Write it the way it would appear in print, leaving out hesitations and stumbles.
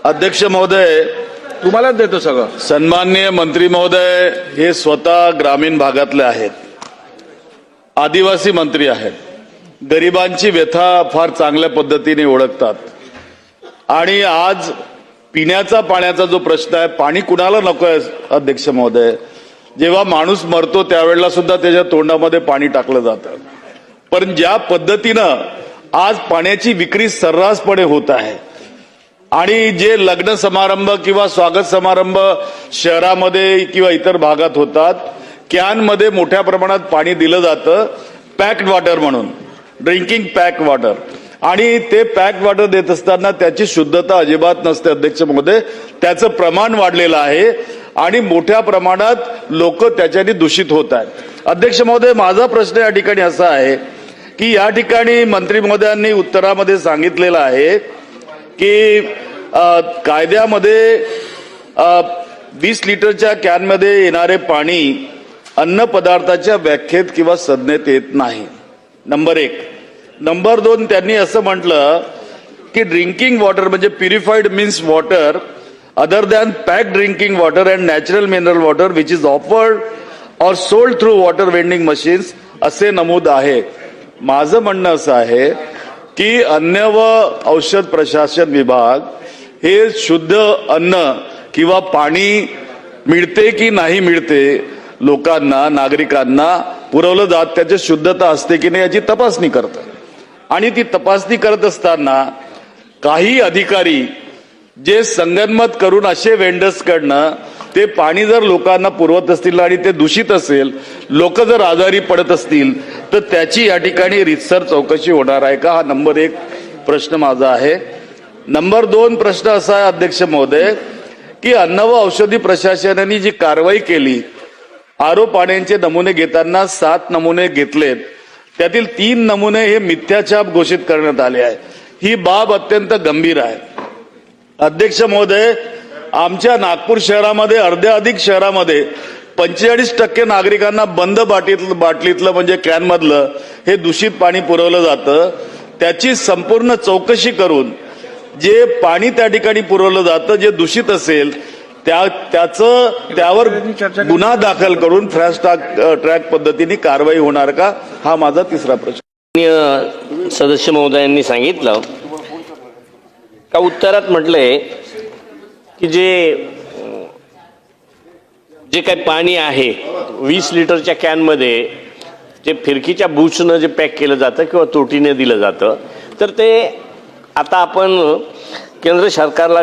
अध्यक्ष महोदय, तुम्हालाच देतो सगळं. सन्माननीय मंत्री महोदय हे स्वतः ग्रामीण भागातले आहेत, आदिवासी मंत्री आहेत, गरिबांची व्यथा फार चांगल्या पद्धतीने ओळखतात आणि आज पिण्याचा पाण्याचा जो प्रश्न आहे, पाणी कुणाला नको आहे अध्यक्ष महोदय? जेव्हा माणूस मरतो त्यावेळेला सुद्धा त्याच्या तोंडामध्ये पाणी टाकलं जातं, पण ज्या पद्धतीनं आज पाण्याची विक्री सर्रासपणे होत आहे आणि जे लग्न समारंभ किंवा स्वागत समारंभ शहरामध्ये किंवा इतर भागात होतात, कॅनमध्ये मोठ्या प्रमाणात पाणी दिलं जातं, पॅक्ड वॉटर म्हणून, ड्रिंकिंग पॅक वॉटर, आणि ते पॅक्ड वॉटर देत असताना त्याची शुद्धता अजिबात नसते अध्यक्ष महोदय. त्याचं प्रमाण वाढलेलं आहे आणि मोठ्या प्रमाणात लोक त्याच्याने दूषित होत आहेत. अध्यक्ष महोदय, माझा प्रश्न या ठिकाणी असा आहे की या ठिकाणी मंत्री महोदयांनी उत्तरामध्ये सांगितलेलं आहे की कायद्यामध्ये 20 लिटरच्या कॅनमध्ये येणारे पाणी अन्न पदार्थाच्या व्याख्येत किंवा संज्ञेत येत नाही. नंबर 1. नंबर 2, त्यांनी असं म्हटलं की ड्रिंकिंग वॉटर म्हणजे purified means water other than packed drinking water and natural mineral water which is offered और sold through water vending machines असे नमूद आहे. माझं म्हणणं असं आहे की अन्न व औषध प्रशासन विभाग हे शुद्ध अन्न किंवा पाणी मिळते की नाही मिळते लोकांना, नागरिकांना पुरवलं जात, त्याची शुद्धता असते की नाही याची तपासणी करतात. आणि ती तपासणी करत असताना काही अधिकारी जे संगनमत करून असे वेंडर्सकडनं ते पाणी जर लोकांना पुरवत असतील आणि ते दूषित असेल, लोक जर आजारी पडत असतील, तर त्याची या ठिकाणी रीतसर चौकशी होणार आहे का? हा नंबर 1 प्रश्न माझा आहे. नंबर 2 प्रश्न असा आहे अध्यक्ष महोदय की अन्न व औषधी प्रशासनाने जी कारवाई केली, आरो पाण्याचे नमुने घेताना 7 नमुने घेतलेत, त्यातील 3 नमुने हे मिथ्याछाप घोषित करण्यात आले आहे. ही बाब अत्यंत गंभीर आहे. अध्यक्ष महोदय, आमच्या नागपूर शहरामध्ये अर्ध्याधिक शहरामध्ये 45% नागरिकांना बंद बाटलीतलं म्हणजे कॅनमधलं हे दूषित पाणी पुरवलं जातं. त्याची संपूर्ण चौकशी करून जे पाणी त्या ठिकाणी पुरवलं जातं जे दूषित असेल त्यावर गुन्हा दाखल करून फास्ट ट्रॅक पद्धतीने कारवाई होणार का? हा माझा 3रा प्रश्न. सदस्य महोदयांनी सांगितलं का उत्तरात म्हटलंय की जे काही पाणी आहे 20 लिटरच्या कॅनमध्ये जे फिरकीच्या बूचनं जे पॅक केलं जातं किंवा तोटीने दिलं जातं, तर ते आता आपण केंद्र सरकारला